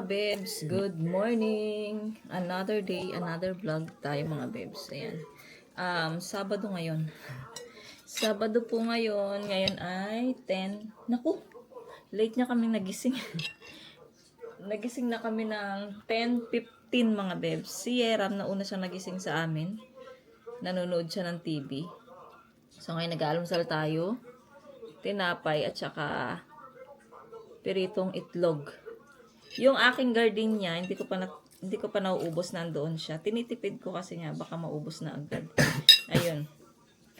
bebs, good morning. Another day, another vlog tayo mga bebs. Ayan. Sabado ngayon. Sabado po ngayon. Ngayon ay 10. Naku, late na kami nagising. Nagising na kami ng 10:15 mga bebs. Si Yeram, nauna siya nagising sa amin. Nanonood siya ng TV. So ngayon nag-aalmusal tayo. Tinapay at saka piritong itlog. Yung aking gardenia, hindi ko pa nauubos, nandoon siya. Tinitipid ko kasi nga baka maubos na agad. Ayun.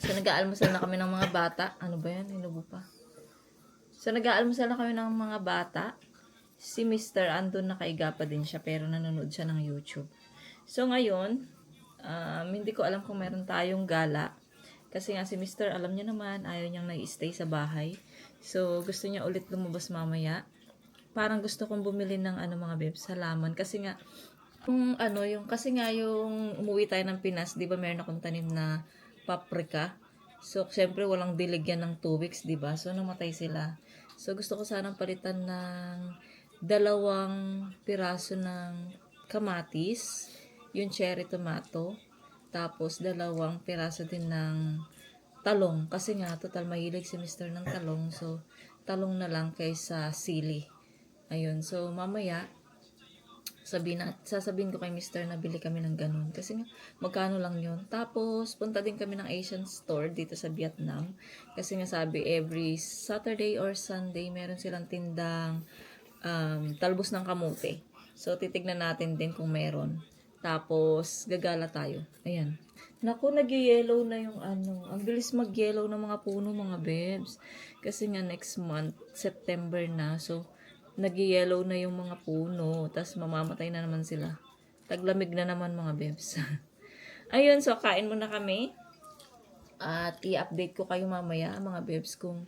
So nag-aalmusal na kami ng mga bata. Ano ba 'yan? Hinubo pa. So nag-aalmusal na kami ng mga bata. Si Mr. andun nakaiga pa din siya pero nanonood siya ng YouTube. So ngayon, hindi ko alam kung meron tayong gala. Kasi nga si Mr. alam niya naman, ayaw niyang nag-stay sa bahay. So gusto niya ulit lumabas mamaya. Parang gusto kong bumili ng mga bebs, halaman kasi nga yung umuwi tayo ng Pinas, 'di ba, meron akong tanim na paprika. So syempre walang dilig yan ng 2 weeks, 'di ba? So namatay sila. So gusto ko sanang palitan ng 2 piraso ng kamatis, yung cherry tomato, tapos 2 piraso din ng talong kasi nga total mahilig si Mr. ng talong. So talong na lang kaysa sili. Ayun, so mamaya sasabihin ko kay Mr. na bili kami ng ganun. Kasi nga, magkano lang yun. Tapos, punta din kami ng Asian store dito sa Vietnam. Kasi nga sabi, every Saturday or Sunday, meron silang tindang talbos ng kamote. So, titignan natin din kung meron. Tapos, gagala tayo. Ayan. Naku, nag-yellow na yung Ang bilis mag-yellow ng mga puno, mga bebs. Kasi nga, next month, September na. So, nag-yellow na yung mga puno, tas mamamatay na naman sila. Taglamig na naman mga bebs. Ayun, so kain muna kami. At i-update ko kayo mamaya mga bebs kung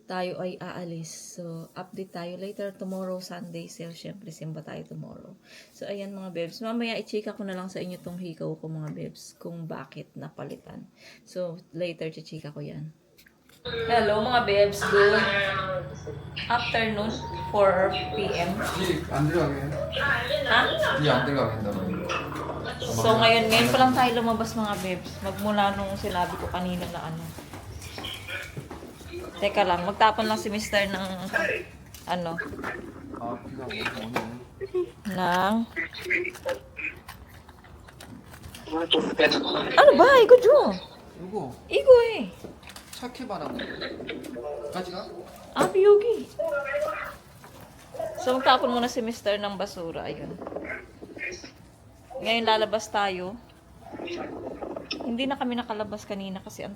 tayo ay aalis. So, update tayo later tomorrow, Sunday. So, syempre, simba tayo tomorrow. So, ayan mga bebs. Mamaya, i-chika ko na lang sa inyo tong hikaw ko mga bebs kung bakit napalitan. So, later, i-chika ko yan. Hello mga bebs, good afternoon, 4 p.m. 안 들어가게. Ha? 이안 들어가게 한다. So ngayon pa lang tayo lumabas mga bebs. Magmula nung sinabi ko kanina na Teka lang, magtapon lang si Mr. ng 아, 비가 오네. ng ano ba? Igo Jo. 이거 Igo eh. 착해 바람. 가지가? Abi Yogi. So magtapon muna si Mr. ng basura. Ayun. Ngayon lalabas tayo. Hindi na kami nakalabas kanina kasi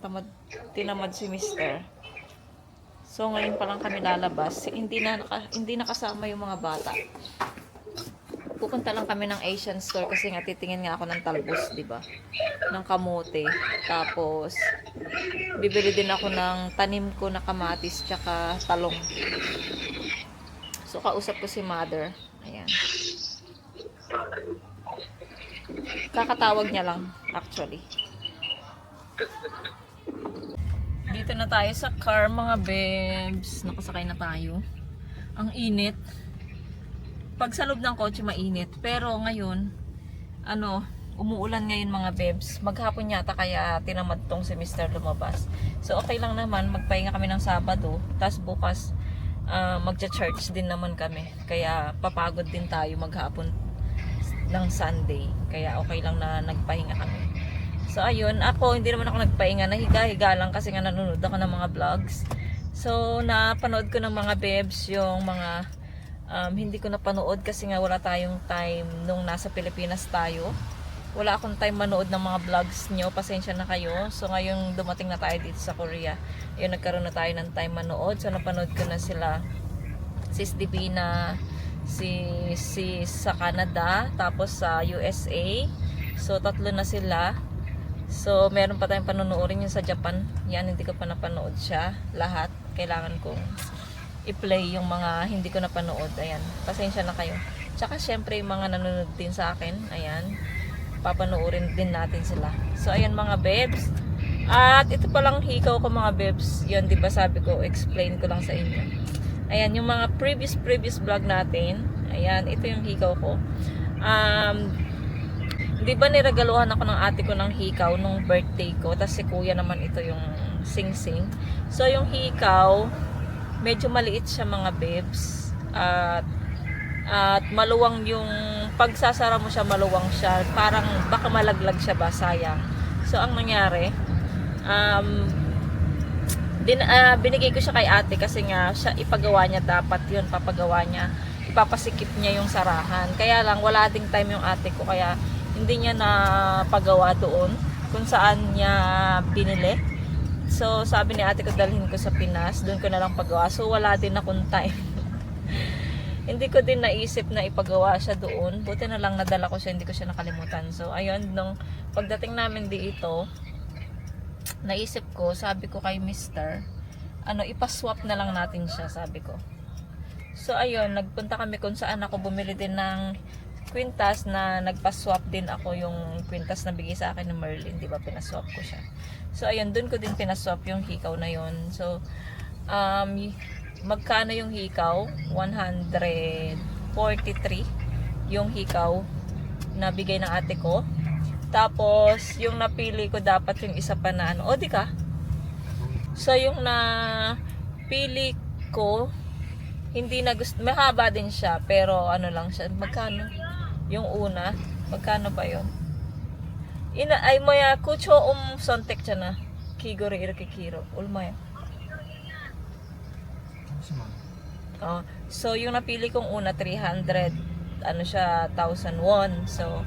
tinamad si Mr. So ngayon pa lang kami lalabas. Hindi na kasama yung mga bata. Pupunta lang kami ng Asian store kasi nga titingin nga ako ng talbos, 'di ba? Ng kamote. Tapos bibili din ako ng tanim ko na kamatis tsaka talong. So kausap ko si mother. Ayan. Kakatawag niya lang actually. Dito na tayo sa car mga bebs. Nakasakay na tayo. Ang init. Pag sa loob ng kotse mainit. Pero ngayon, umuulan ngayon mga bebs. Maghapon yata kaya tinamad tong si Mr. lumabas. So okay lang naman, magpahinga kami ng Sabado. Tapos bukas, magcha-church din naman kami. Kaya papagod din tayo maghapon ng Sunday. Kaya okay lang na nagpahinga kami. So ayun, ako hindi naman ako nagpahinga. Nahiga-higa lang kasi nga nanonood ako ng mga vlogs. So napanood ko ng mga bebs yung mga hindi ko napanood kasi nga wala tayong time nung nasa Pilipinas tayo. Wala akong time manood ng mga vlogs nyo. Pasensya na kayo. So ngayon dumating na tayo dito sa Korea. Ayun, nagkaroon na tayo ng time manood. So napanood ko na sila. Sis Divina, si sa Canada, tapos sa USA. So 3 na sila. So meron pa tayong panonoodin yung sa Japan. Yan, hindi ko pa napanood siya. Lahat. Kailangan kong i-play yung mga hindi ko napanood. Ayan, pasensya na kayo. Tsaka syempre yung mga nanonood din sa akin. Ayan, papanoorin din natin sila. So ayan mga bebs. At ito palang hikaw ko mga bebs. Yun, di ba sabi ko, explain ko lang sa inyo. Ayan, yung mga previous vlog natin. Ayan, ito yung hikaw ko. Di ba niregaluhan ako ng ate ko ng hikaw nung birthday ko, tapos si kuya naman ito yung sing-sing. So yung hikaw, medyo maliit siya mga bebs, at maluwang yung pagsasara mo siya, maluwang siya, parang baka malaglag siya ba, sayang. So ang nangyari, binigay ko siya kay ate kasi nga siya ipagawa niya, dapat yun papagawa niya, ipapasikip niya yung sarahan. Kaya lang wala ding time yung ate ko, kaya hindi niya na pagawa doon kung saan niya binili. So sabi ni ate ko dalhin ko sa Pinas, doon ko na lang pagawa. So wala din akong time. Hindi ko din naisip na ipagawa siya doon. Buti na lang nadala ko siya, hindi ko siya nakalimutan. So ayun, nung pagdating namin dito, naisip ko, sabi ko kay Mr., ipaswap na lang natin siya, sabi ko. So ayun, nagpunta kami kung saan ako bumili din ng kwintas, na nagpa-swap din ako yung kwintas na bigay sa akin ng Merlin, di ba, pinaswap ko siya. So ayun, dun ko din pinaswap yung hikaw na yon. So magkano yung hikaw? 143 yung hikaw na bigay ng ate ko. Tapos yung napili ko dapat yung isa pa na o di ka? So yung napili ko, hindi na gusto, mahaba din siya, pero lang siya, magkano? Yung una, magkano ba yun? Ay moya kucho sontek siya na kigore irkikiro ulmaya. So yung napili kong una 300 siya 1,000 won. So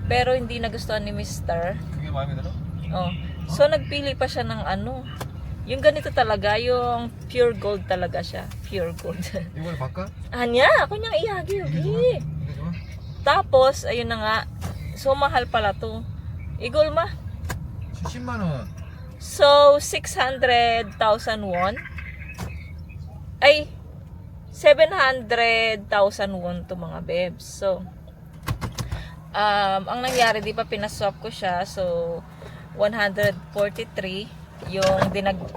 pero hindi nagustuhan ni Mr. So nagpili pa siya ng yung ganito talaga, yung pure gold talaga siya, pure gold. 이걸 바꿔? Anya, ako niyang iyagi yun. Tapos, ayun na nga. So, mahal pala to. Igol ma. 70만 원. So, 600,000 won. Ay, 700,000 won to mga bebs. So, ang nangyari, di pa pinaswap ko siya. So, 143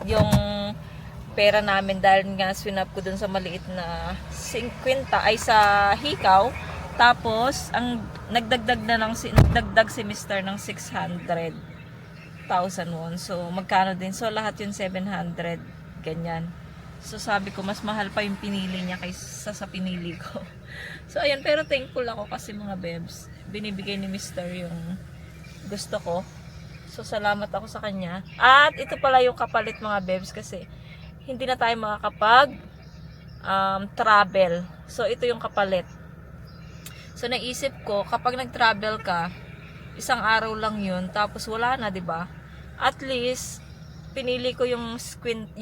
yung pera namin dahil nga swinap ko dun sa maliit na 50 ay sa hikaw. Tapos, nagdagdag si Mr. ng 600,000 won. So, magkano din? So, lahat yung 700, ganyan. So, sabi ko, mas mahal pa yung pinili niya kaysa sa pinili ko. So, ayun. Pero thankful ako kasi mga bebs, binibigay ni Mr. yung gusto ko. So, salamat ako sa kanya. At ito pala yung kapalit mga bebs kasi hindi na tayo makakapag travel. So, ito yung kapalit. So naisip ko, kapag nag-travel ka, isang araw lang 'yun, tapos wala na, 'di ba? At least pinili ko yung ito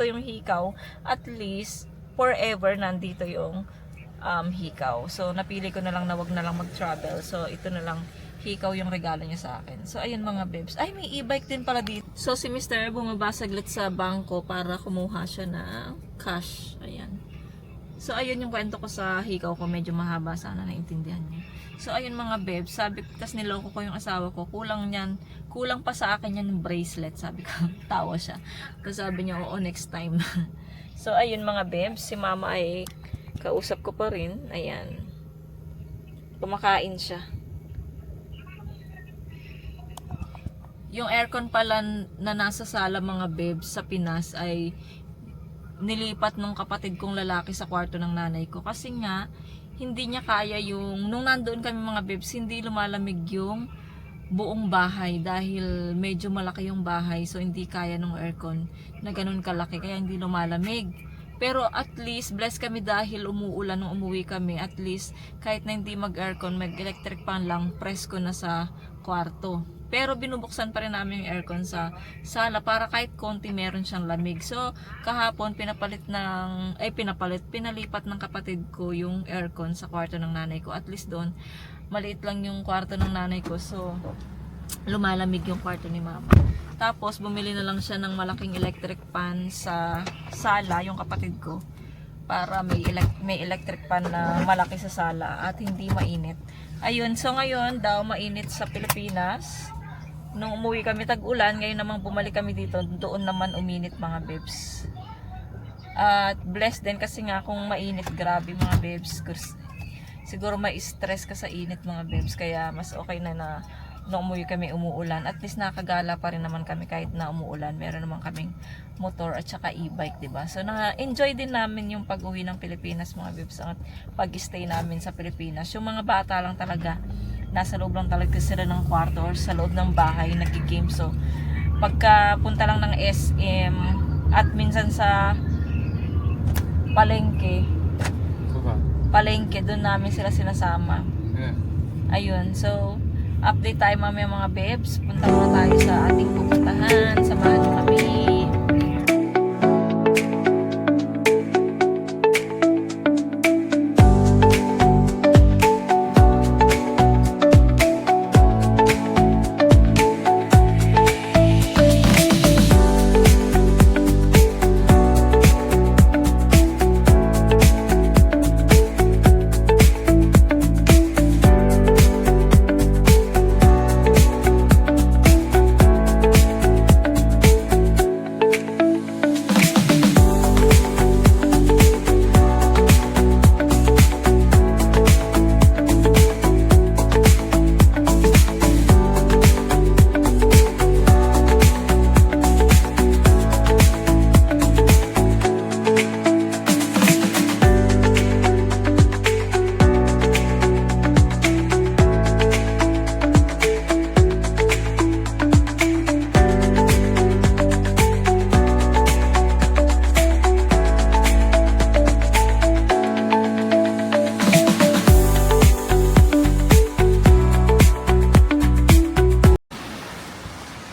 yung hikaw. At least forever nandito yung hikaw. So napili ko na lang na wag na lang mag-travel. So ito na lang hikaw yung regalo niya sa akin. So ayun mga bebs. Ay, may e-bike din pala dito. So si Mr. bumaba saglit sa bangko para kumuha siya ng cash. Ayan. So, ayun yung kwento ko sa hikaw ko. Medyo mahaba, sana naintindihan niyo. So, ayun mga bebs. Sabi ko, tas niloko ko yung asawa ko. Kulang pa sa akin yan bracelet. Sabi ko, tawa siya. Tapos sabi niya, oo, next time. So, ayun mga bebs. Si mama ay kausap ko pa rin. Ayan. Kumakain siya. Yung aircon pala na nasa sala mga bebs sa Pinas ay nilipat nung kapatid kong lalaki sa kwarto ng nanay ko kasi nga hindi niya kaya nung nandoon kami mga bebs, hindi lumalamig yung buong bahay dahil medyo malaki yung bahay, so hindi kaya nung aircon na ganun kalaki, kaya hindi lumalamig. Pero at least blessed kami dahil umuulan nung umuwi kami, at least kahit na hindi mag-aircon, mag-electric fan lang, presko na sa kwarto. Pero binubuksan pa rin namin yung aircon sa sala para kahit konti meron siyang lamig. So, kahapon pinalipat ng kapatid ko yung aircon sa kwarto ng nanay ko. At least doon, maliit lang yung kwarto ng nanay ko. So, lumalamig yung kwarto ni mama. Tapos, bumili na lang siya ng malaking electric fan sa sala, yung kapatid ko. Para may electric fan na malaki sa sala at hindi mainit. Ayun, so ngayon daw mainit sa Pilipinas. Nung umuwi kami tag-ulan, ngayon namang bumalik kami dito, doon naman uminit mga bebs. At blessed din kasi nga kung mainit, grabe mga bebs. Siguro may stress ka sa init mga bebs. Kaya mas okay na nung umuwi kami umuulan. At least nakagala pa rin naman kami kahit na umuulan. Meron naman kaming motor at saka e-bike, diba? So na-enjoy din namin yung pag-uwi ng Pilipinas mga bebs. At pag-stay namin sa Pilipinas. Yung mga bata lang talaga, nasa loob lang talaga sila ng kwarto or sa loob ng bahay nag-game. So pagka punta lang ng SM at minsan sa palengke, doon namin sila sinasama. 네. Ayun, so update tayo mamaya mga bebs. Punta muna tayo sa ating pupuntahan. Samahan nyo kami.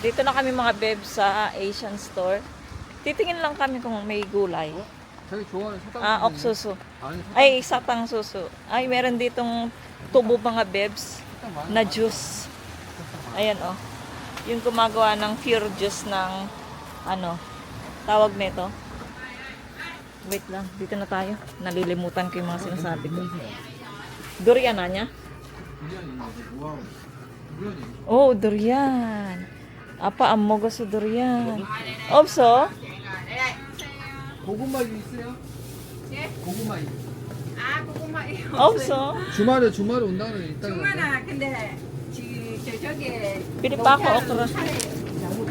Dito na kami mga bebs sa Asian store. Titingin lang kami kung may gulay. 자기 좋아하는 사탕. Oksusu. 아니, Ay, satang susu. Ay, meron ditong tubo mga bebs 사탕 많아. na juice. Ayan oh. Yung gumagawa ng pure juice ng ano, tawag nito. Wait lang, dito na tayo. Nalilimutan ko yung mga sinasabi ko. Durian na niya? 와우. 물론이. Oh, durian. Apa, ang mogo sa durian. Opso? 고구마 있어요? 예? 고구마. 아, 고구마요. Opso? 주말에 온다는 있다. 중간아, 근데 저기 Pili pa ako okra.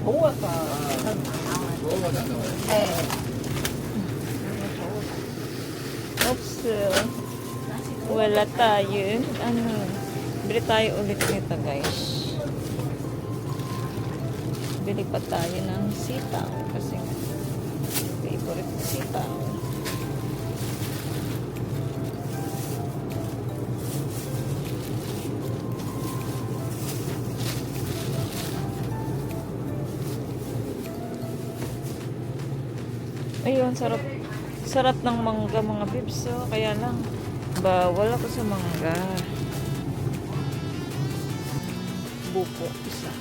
먹어봤다. 예. Opso. Wala tayo. Ano? Bili tayo ulit nito guys. Bili pa tayo ng sitaw kasi favorite ko sitaw. Ayun, sarap. Sarap ng mangga mga bibs. So, kaya lang, bawal ako sa mangga. Buko, isa.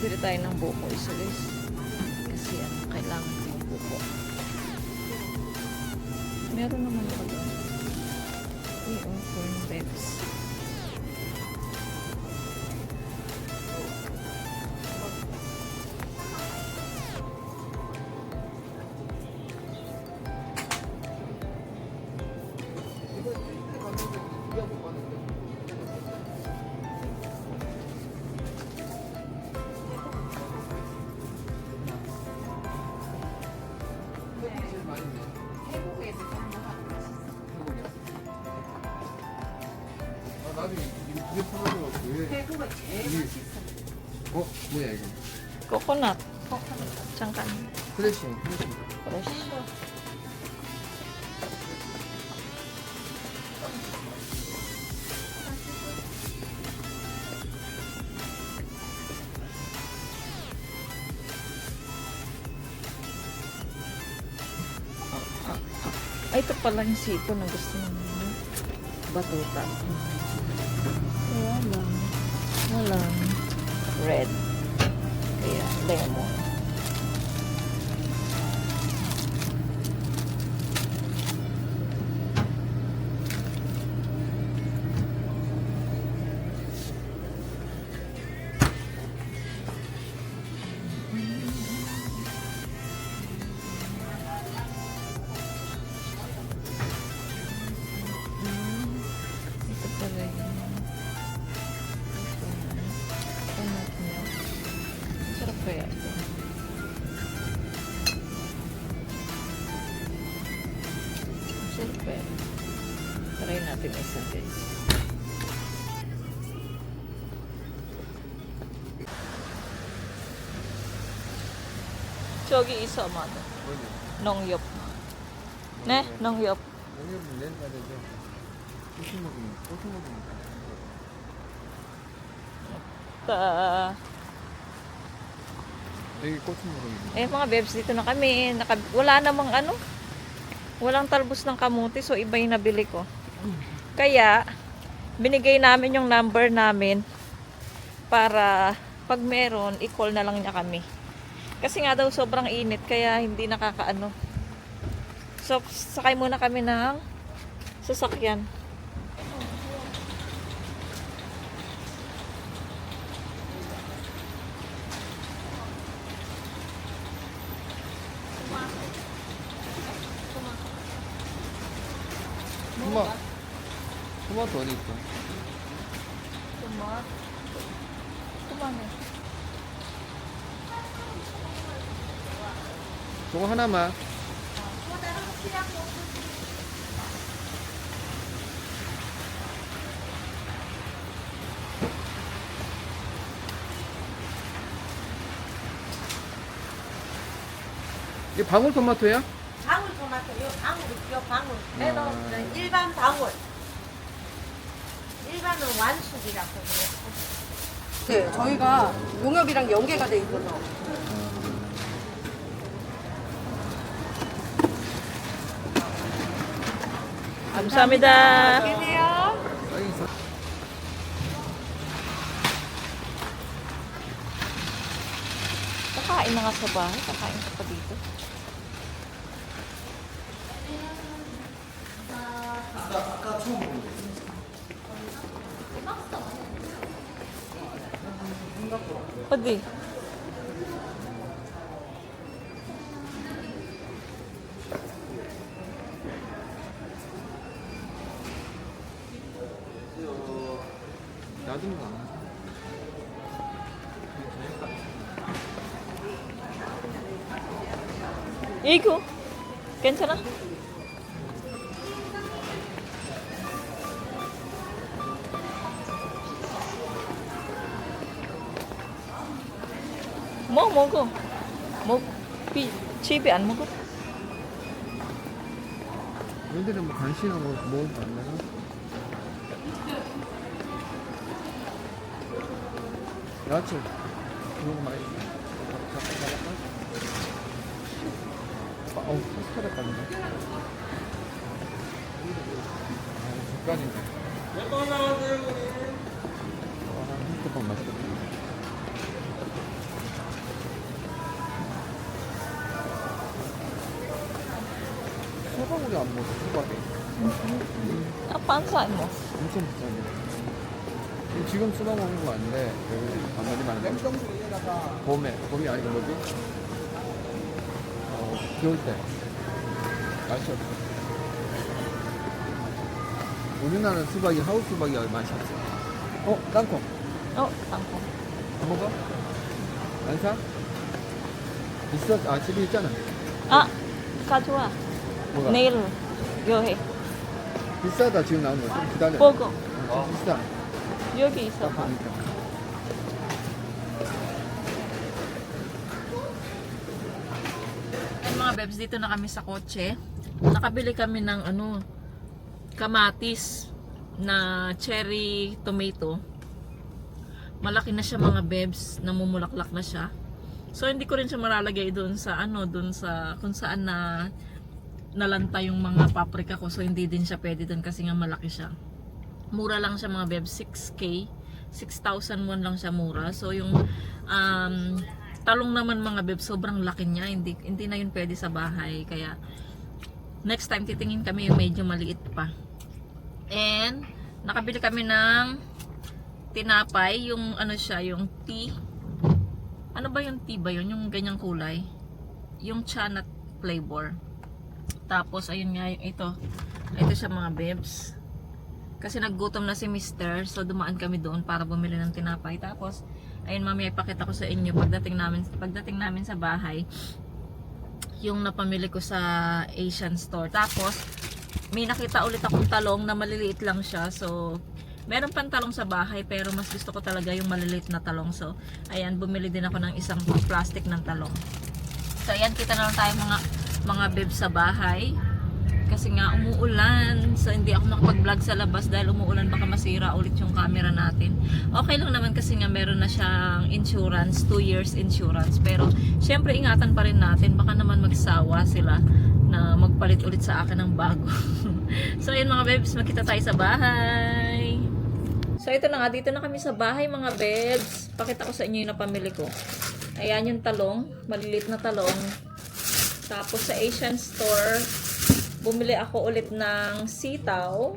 Bili tayo ng buko isa guys. Kasi kailangan ko yung buko. Meron naman ako doon. Corn bebs. 나도 이게 풀어서 왜? 대구가 제일 맛있어. 뭐야 이거? Coconut. Tsangkan. 프레쉬. Fresh. Ay, ito pala yung sito na gusto mo. Batuta. Kaya lang. Walang red. Kaya lemon. Silver. Try natin isa guys. 저기 있어 아마도. 농협. 네, 농협. 영역은 내려가야 되죠. 고추 먹으면. Ta. 여기 고추 먹으면. Eh mga bebs, dito na kami. Wala namang ano. Walang talbos ng kamuti, so iba yung nabili ko. Kaya, binigay namin yung number namin para pag meron, i-call na lang niya kami. Kasi nga daw sobrang init, kaya hindi nakakaano. So, sakay muna kami ng sasakyan. 토마토 어디 있어? 그만해. 저거 하나만. 이게 방울토마토야? 방울토마토요. 방울이요. 방울. 그래도 아. 일반 방울. 일반은 완숙이라고 그래요. 네, 저희가 농협이랑 연계가 돼 있어서. 감사합니다. 계세요. 여기 있어. Kakain na nga sa bahay. Kakain ka pa dito. 어디? 놔두는 거 아니야? 이거 괜찮아? 뭐 먹어? 집에 안 먹어? 얘들은 뭐 간식이나 먹을 거 안 되나? 야채 이런 거 많이 잡을까? 어우 파스타를 깠네. 젓갈인데. 햄스터빵 맛있겠다. 수박 우리 안 먹었어. 수박이 Apa saan mo? 엄청 비싼데. 지금 수박 먹는 거 아닌데 여기 반말이 많은데 봄이 아니고 뭐지? 겨울 때 맛이 없어. 우리나라는 수박이 하우스 수박이 맛이 없어. 땅콩 Tangkong. 안 먹어? 안 사? 있어? 아 집에 있잖아. Ah, 가져와. 뭐가? 내일 요해. 비싸다 지금 나오는 거. 좀 기다려. 보고. 좀 비싸. 여기 있어. 딱 보니까. Ay mga bebs, dito na kami sa kotse. Nakabili kami ng kamatis na cherry tomato. Malaki na siya mga bebs, namumulaklak na siya. So hindi ko rin siya malalagay doon sa doon sa kung saan na nalanta yung mga paprika ko. So hindi din siya pwede doon kasi nga malaki siya. Mura lang siya mga bebs, 6K. 6,000 won lang siya mura. So yung talong naman mga bebs, sobrang laki niya. Hindi na yun pwede sa bahay. Kaya next time titingin kami yung medyo maliit pa. And nakabili kami ng tinapay, yung siya, yung tea. Ano ba yung tea ba yun? Yung ganyang kulay. Yung chanat flavor. Tapos ayun nga yung ito. Ito siya mga bebs. Kasi naggutom na si Mr. So dumaan kami doon para bumili ng tinapay. Tapos ayun mamaya ipakita ko sa inyo pagdating namin sa bahay yung napamili ko sa Asian store. Tapos may nakita ulit akong talong na maliliit lang siya. So, meron pang talong sa bahay pero mas gusto ko talaga yung maliliit na talong. So, ayan, bumili din ako ng isang plastic ng talong. So, ayan, kita na lang tayo mga bebs sa bahay. Kasi nga umuulan. So, hindi ako nakapag-vlog sa labas dahil umuulan, baka masira ulit yung camera natin. Okay lang naman kasi nga meron na siyang insurance, 2 years insurance. Pero, syempre ingatan pa rin natin. Baka naman magsawa sila na magpalit ulit sa akin ng bago. So, ayan mga bebs, magkita tayo sa bahay. So, ito na nga, dito na kami sa bahay mga bebs. Pakita ko sa inyo yung napamili ko. Ayan yung talong, maliliit na talong. Tapos sa Asian store, bumili ako ulit ng sitaw.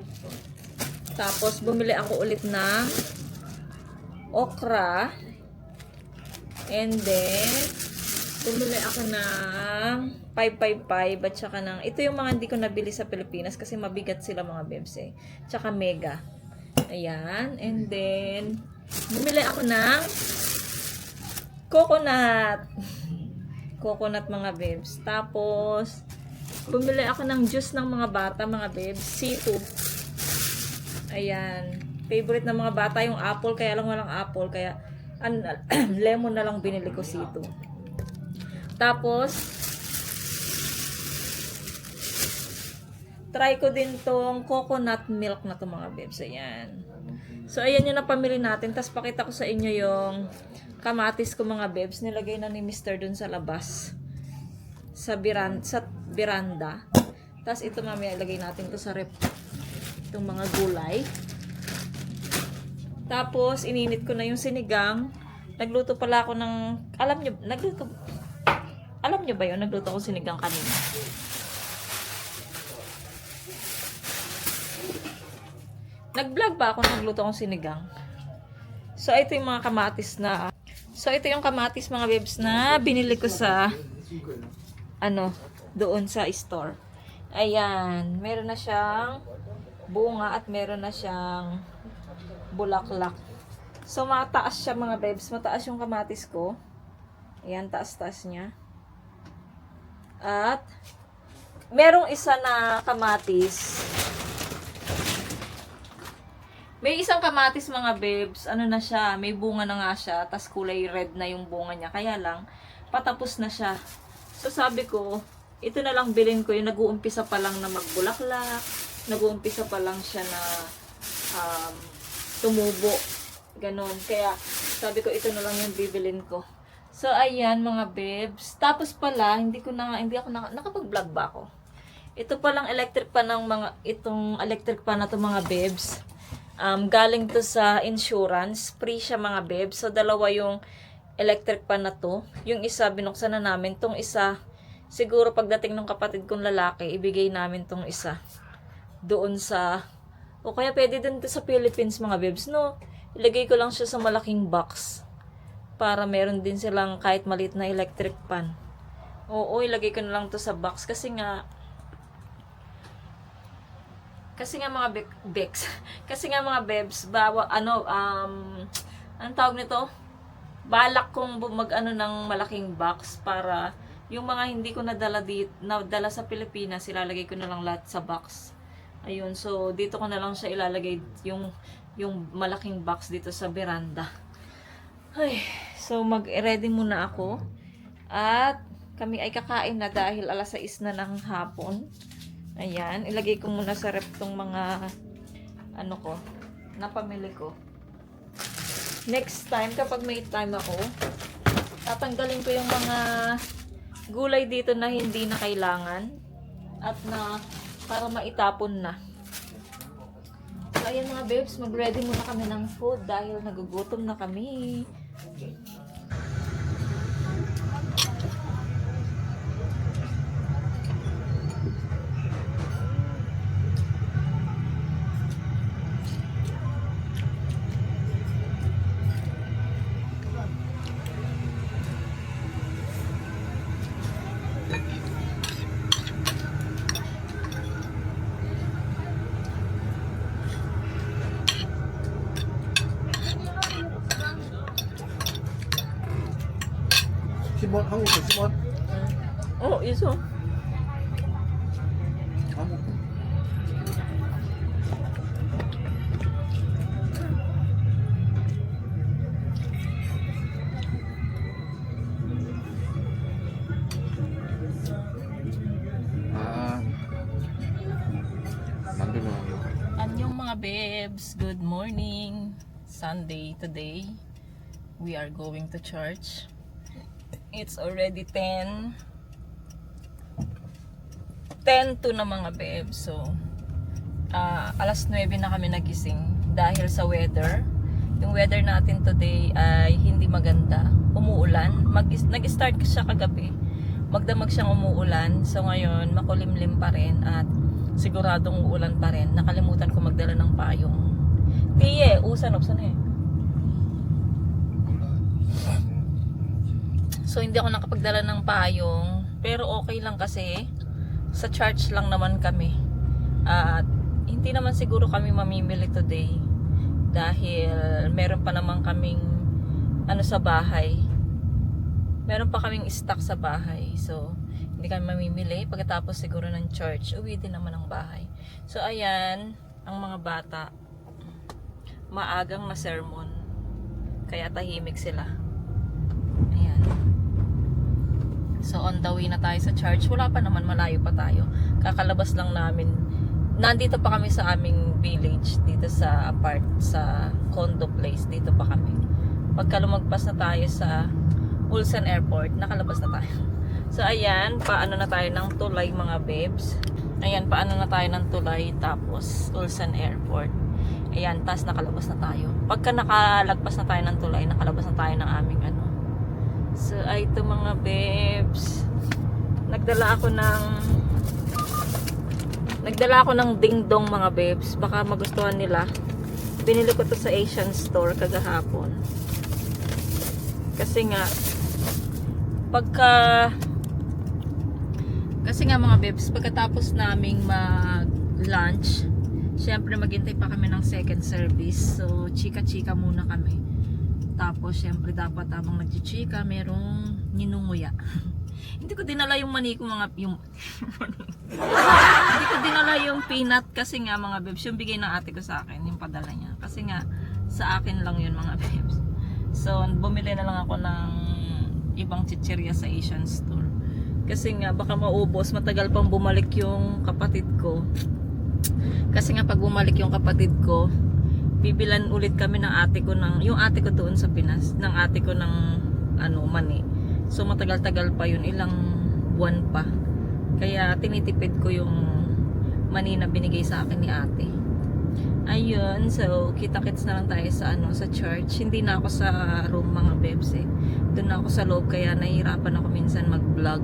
Tapos bumili ako ulit ng okra. And then, bumili ako ng 555 at saka ng, ito yung mga hindi ko nabili sa Pilipinas kasi mabigat sila mga bebs eh. Tsaka mega. Ayan. And then, bumili ako ng coconut. Coconut mga bebs. Tapos, bumili ako ng juice ng mga bata mga bebs. C2. Ayan. Favorite ng mga bata yung apple. Kaya lang walang apple. Kaya, lemon na lang binili ko C2. Tapos, try ko din tong coconut milk na to mga bebs. Ayan. So, ayan yung napamili natin. Tapos, pakita ko sa inyo yung kamatis ko mga bebs. Nilagay na ni Mr. dun sa labas. Sa veranda. Tapos, ito mamaya ilagay natin to sa rep. Itong mga gulay. Tapos, ininit ko na yung sinigang. Nagluto pala ako ng, alam nyo ba yun? Nagluto ako sinigang kanina. Nag-vlog ba ako nagluto akong sinigang? So, ito yung mga kamatis na, mga bebs na binili ko sa, doon sa store. Ayan, meron na siyang bunga at meron na siyang bulaklak. So, mataas siya mga bebs. Mataas yung kamatis ko. Ayan, taas-taas niya. At, merong isa na kamatis. May isang kamatis mga bebs, na siya, may bunga na nga siya, tas kulay red na yung bunga niya. Kaya lang, patapos na siya. So sabi ko, ito na lang bilhin ko, yung nag-uumpisa pa lang na magbulaklak, nag-uumpisa pa lang siya na tumubo. Ganon. Kaya sabi ko, ito na lang yung bibilin ko. So ayan mga bebs. Tapos pala, hindi ako nakapag-vlog ba ako? Ito palang electric pan ng itong electric pan na to mga bebs. Galing to sa insurance. Free siya mga bebs. So, dalawa yung electric pan na to. Yung isa, binuksan na namin. Tong isa, siguro pagdating ng kapatid kong lalaki, ibigay namin tong isa. Doon sa, o kaya pwede din to sa Philippines mga bebs, no? Ilagay ko lang siya sa malaking box. Para meron din silang kahit maliit na electric pan. Oo, ilagay ko na lang to sa box. Kasi nga mga mga bebs, anong tawag nito? Balak kong ng malaking box para yung mga hindi ko nadala sa Pilipinas, ilalagay ko na lang lahat sa box. Ayun, so dito ko na lang siya ilalagay yung malaking box dito sa veranda. Ay, so mag-ready muna ako. At kami ay kakain na dahil 6:00 na ng hapon. Ayan, ilagay ko muna sa rep tong mga napamili ko. Next time, kapag may time ako, tatanggalin ko yung mga gulay dito na hindi na kailangan at na para maitapon na. So, ayan mga babes, mag-ready muna kami ng food dahil nagugutom na kami. 시몬, 한국어 시몬? 있어. 한국. mga bebs, good morning. Sunday today. We are going to church. It's already 10 to na mga bebs. So, alas 9 na kami nagising dahil sa weather. Yung weather natin today ay hindi maganda. Umuulan. Nag-start siya kagabi. Magdamag siyang umuulan. So ngayon, makulimlim pa rin at siguradong uulan pa rin. Nakalimutan ko magdala ng payong. Tiye, usan eh. So hindi ako nakapagdala ng payong. Pero okay lang kasi sa church lang naman kami. At hindi naman siguro kami mamimili today. Dahil meron pa naman kaming sa bahay. Meron pa kaming stock sa bahay. So hindi kami mamimili. Pagkatapos siguro ng church, uwi din naman ang bahay. So ayan, ang mga bata. Maagang na sermon. Kaya tahimik sila. Ayan. So on the way na tayo sa church. Wala pa naman, malayo pa tayo. Kakalabas lang namin. Nandito pa kami sa aming village. Dito sa sa condo place. Dito pa kami. Pagka lumagpas na tayo sa Ulsan Airport, nakalabas na tayo. So ayan, paano na tayo ng tulay mga babes. Ayan, paano na tayo ng tulay. Tapos Ulsan Airport. Ayan, tas nakalabas na tayo. Pagka nakalagpas na tayo ng tulay, nakalabas na tayo ng aming So, ay ito mga babes. Nagdala ako ng dingdong mga babes. Baka magustuhan nila. Binili ko to sa Asian store kagahapon. Kasi nga mga babes, pagkatapos naming mag-lunch, syempre maghintay pa kami ng second service. So, chika-chika muna kami. Tapos, syempre, dapat habang nagchichika, merong ninunguya. Hindi ko dinala yung mani ko, hindi ko dinala yung peanut kasi nga, mga bebs, yung bigay ng ate ko sa akin, yung padala niya. Kasi nga, sa akin lang yun, mga bebs. So, bumili na lang ako ng ibang chichirya sa Asian store. Kasi nga, baka maubos, matagal pang bumalik yung kapatid ko. Kasi nga, pag bumalik yung kapatid ko, bibilan ulit kami ng ate ko yung ate ko doon sa Pinas, ng ate ko ng mani. So matagal-tagal pa yun, ilang buwan pa. Kaya tinitipid ko yung mani na binigay sa akin ni ate. Ayun, so kita-kits na lang tayo sa sa church. Hindi na ako sa room mga bebs eh. Doon na ako sa loob kaya nahihirapan ako minsan mag-vlog.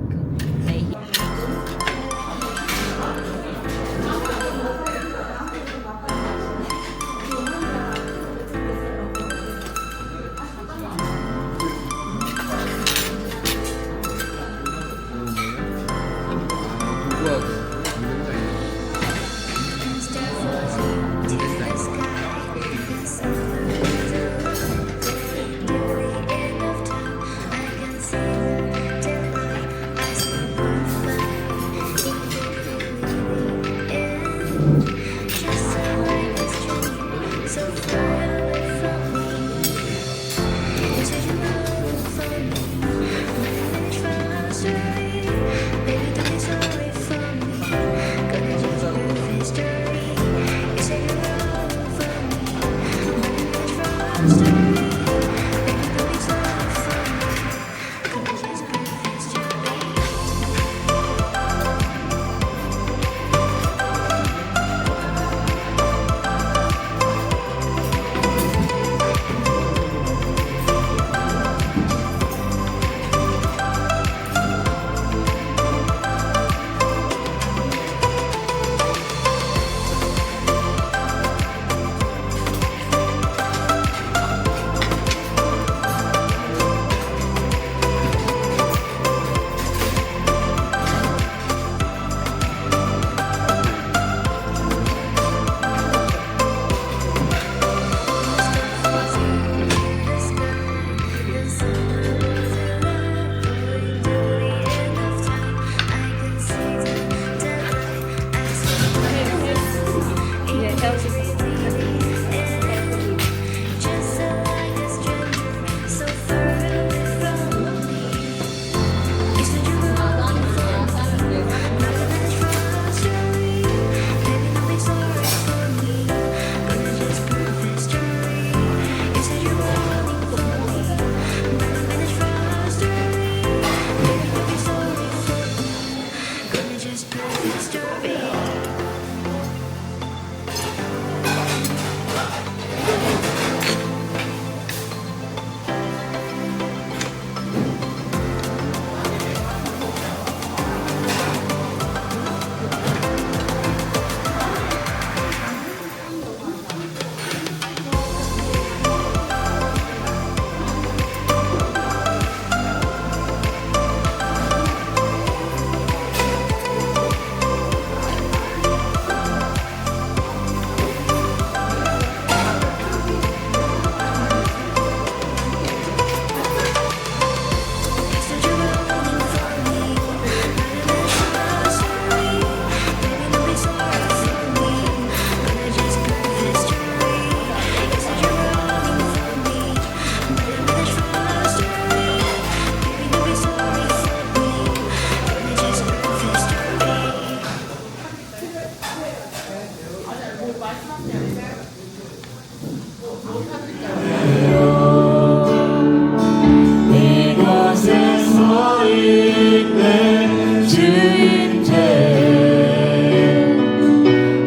이곳에서 있는 주인들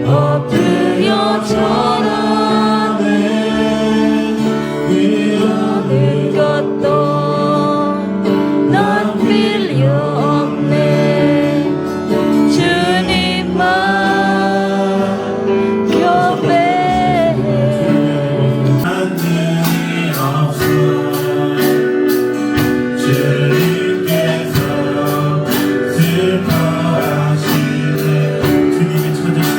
엎드려 절하네 이러는 것도 난 필요 없네 주님만 경배해 하늘이 없어 주님께서 슬퍼하시네 주님이 찾으시는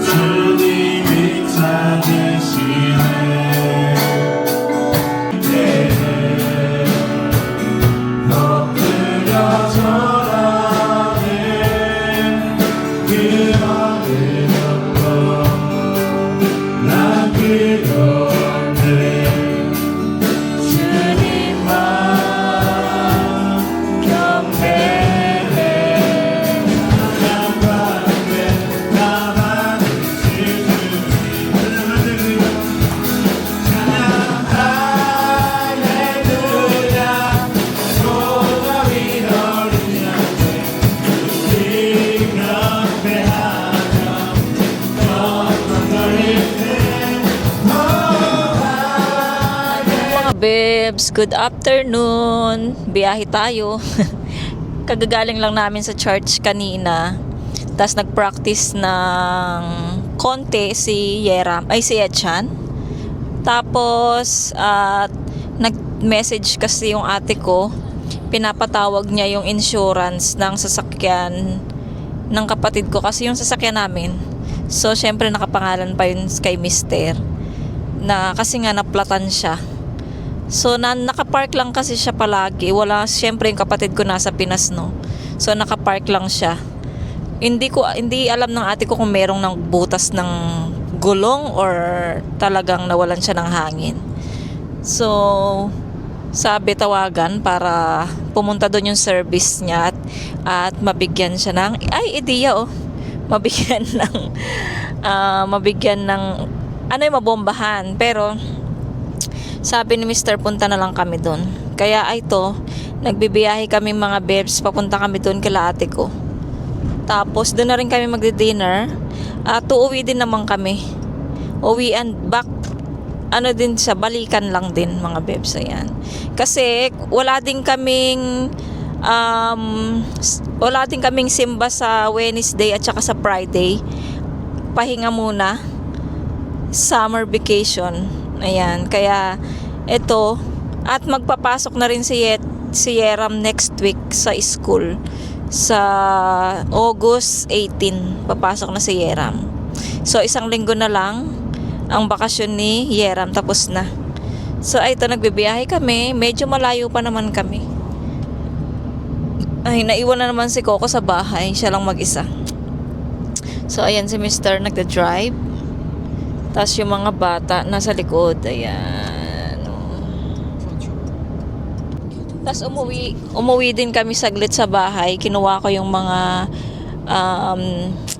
주님이 찾으시네 엎드려 절하네 그러는 것도 난 필요한데 주님만 경배해 나만의 나만의 주님 찬양 할렐루야 소가 위로리냐 경배하며 mga bebs, good afternoon. Biyahe tayo. Kagagaling lang namin sa church kanina. Tapos nag-practice ng konti si Yeram, ay si Echan. Tapos nag-message kasi yung ate ko. Pinapatawag niya yung insurance ng sasakyan ng kapatid ko kasi yung sasakyan namin. So syempre nakapangalan pa yun kay Mister. Na kasi nga naplatan siya. So nakapark lang kasi siya palagi. Wala, syempre yung kapatid ko nasa Pinas, no. So nakapark lang siya. Hindi alam ng ate ko kung merong nang butas ng gulong or talagang nawalan siya ng hangin. So sabi tawagan para pumunta doon yung service niya at mabigyan siya ng ideya mabigyan ng ano yung mabombahan. Pero sabi ni Mr. punta na lang kami doon. Kaya nagbibiyahe kami mga bebs, papunta kami doon kila ate ko. Tapos doon na rin kami magdi-dinner. Uuwi din naman kami. Uwi and back, din siya, balikan lang din mga bebs. Ayan. Kasi wala din kaming simba sa Wednesday at saka sa Friday. Pahinga muna. Summer vacation. Ayan, kaya at magpapasok na rin si Yeram next week sa school. Sa August 18, papasok na si Yeram. So, 1 linggo na lang ang bakasyon ni Yeram, tapos na. So, nagbibiyahe kami. Medyo malayo pa naman kami. Ay, naiwan na naman si Coco sa bahay. Siya lang mag-isa. So, ayan si Mr. nagda-drive. Tapos yung mga bata nasa likod. Ayan. Tapos umuwi din kami saglit sa bahay. Kinuha ko yung mga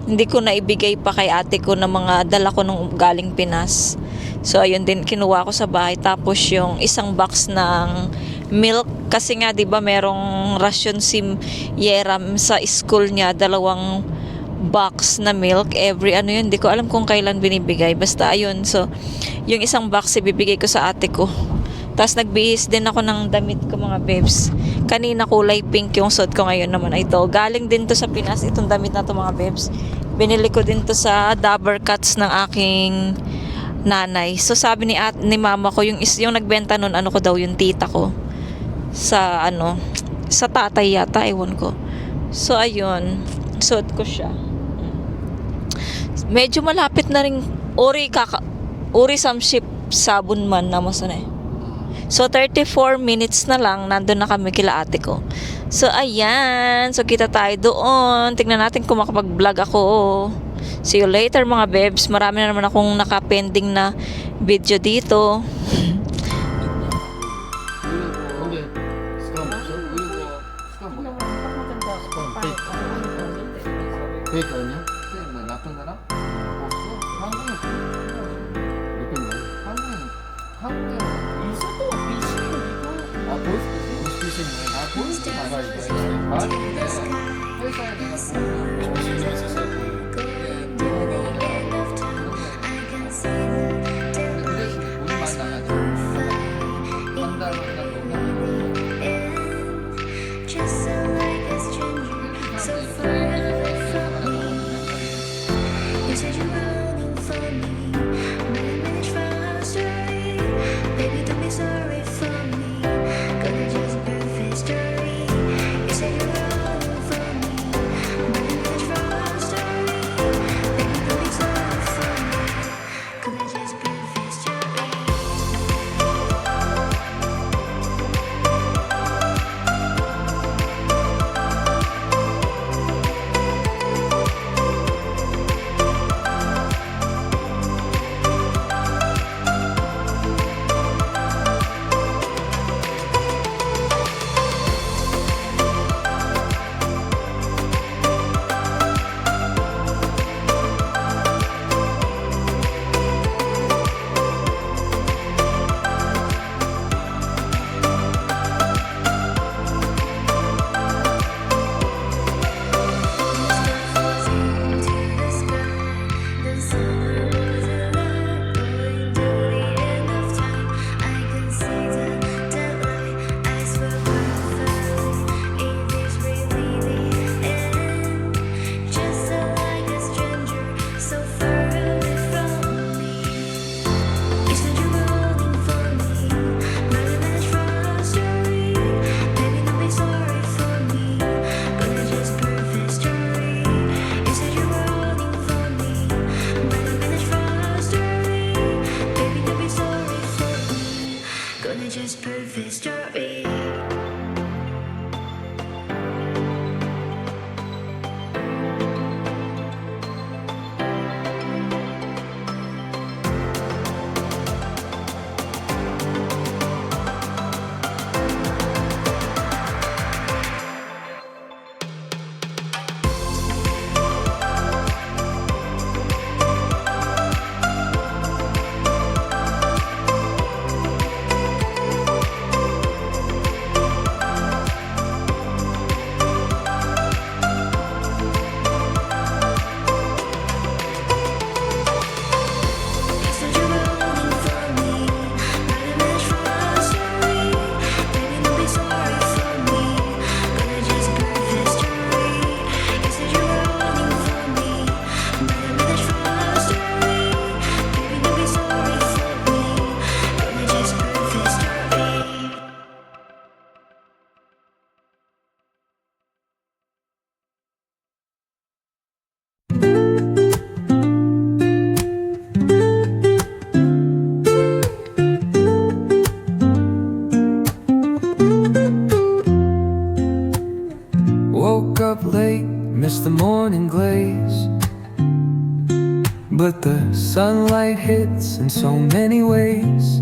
hindi ko naibigay pa kay ate ko na mga dala ko nung galing Pinas. So ayun din kinuha ko sa bahay. Tapos yung isang box ng milk kasi nga 'di ba merong ration si Yeram sa school niya, 2 box na milk every hindi ko alam kung kailan binibigay, basta ayun. So yung isang box ibibigay ko sa ate ko. Tapos nagbihis din ako ng damit ko mga babes. Kanina kulay pink yung suot ko, ngayon naman ito. Galing din to sa Pinas, itong damit na to mga babes. Binili ko din to sa Dabber Cuts ng aking nanay. So sabi ni mama ko, yung nagbenta nun, ko daw, yung tita ko. Sa sa tatay yata, ewan ko. So ayun, suot ko siya. Medyo malapit na rin uri samship sabon man na masana. So 34 minutes na lang nandun na kami kila ate ko. So ayan, so kita tayo doon. Tingnan natin kung makapag-vlog ako. See you later mga bebs. Marami na naman akong naka-pending na video dito. 근데 스카운 없어? 스카운 뭐야? 스카운 그러니까요. 근데 나쁜 사람 없어. 한국은 느낀 거예요. 한국에 있어도 비슷해. 아 보이스피싱 아 보이스피싱 알아 이거 가을인데 회사에 그 대신 돈이 많이 나가죠. 한달 오면 Just so like a stranger, so far away from me. You said you're running for me, but I managed from our story. Baby, don't be sorry for me, gonna just perfect story. You said you're running for me, but I managed from our story. Baby, don't be sorry for me, gonna just perfect story. Just perfect story. Woke up late, missed the morning glaze. But the sunlight hits in so many ways.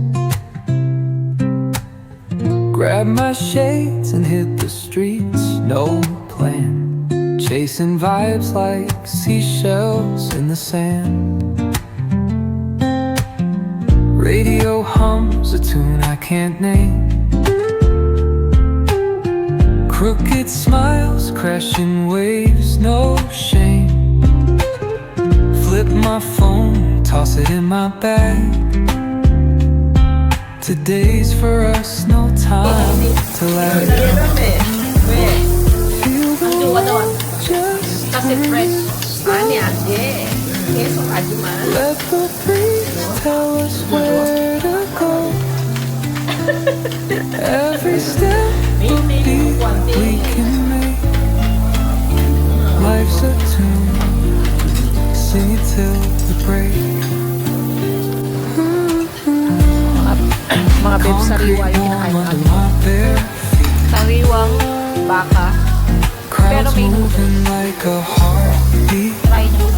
Grabbed my shades and hit the streets, no plan. Chasing vibes like seashells in the sand. Radio hums a tune I can't name. Crooked smiles, crashing waves, no shame. Flip my phone, toss it in my bag. Today's for us, no time to lag. Feel the world just Kasi fresh. Ani ate. Keso kaji man. let the breeze tell us where to go. Every step a beat we can make. Life's a tune, sing it till the break. Mga babes, sariwa yung kinakain Concrete natin. on my bare feet. Sariwang baka. Crowds may- moving like a heartbeat. Try nyo.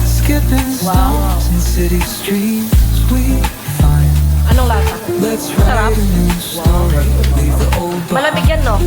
Skipping stones in city streets we find. Anong lasa? Let's Masarap. write a new story. Leave the old Malamig yan, no?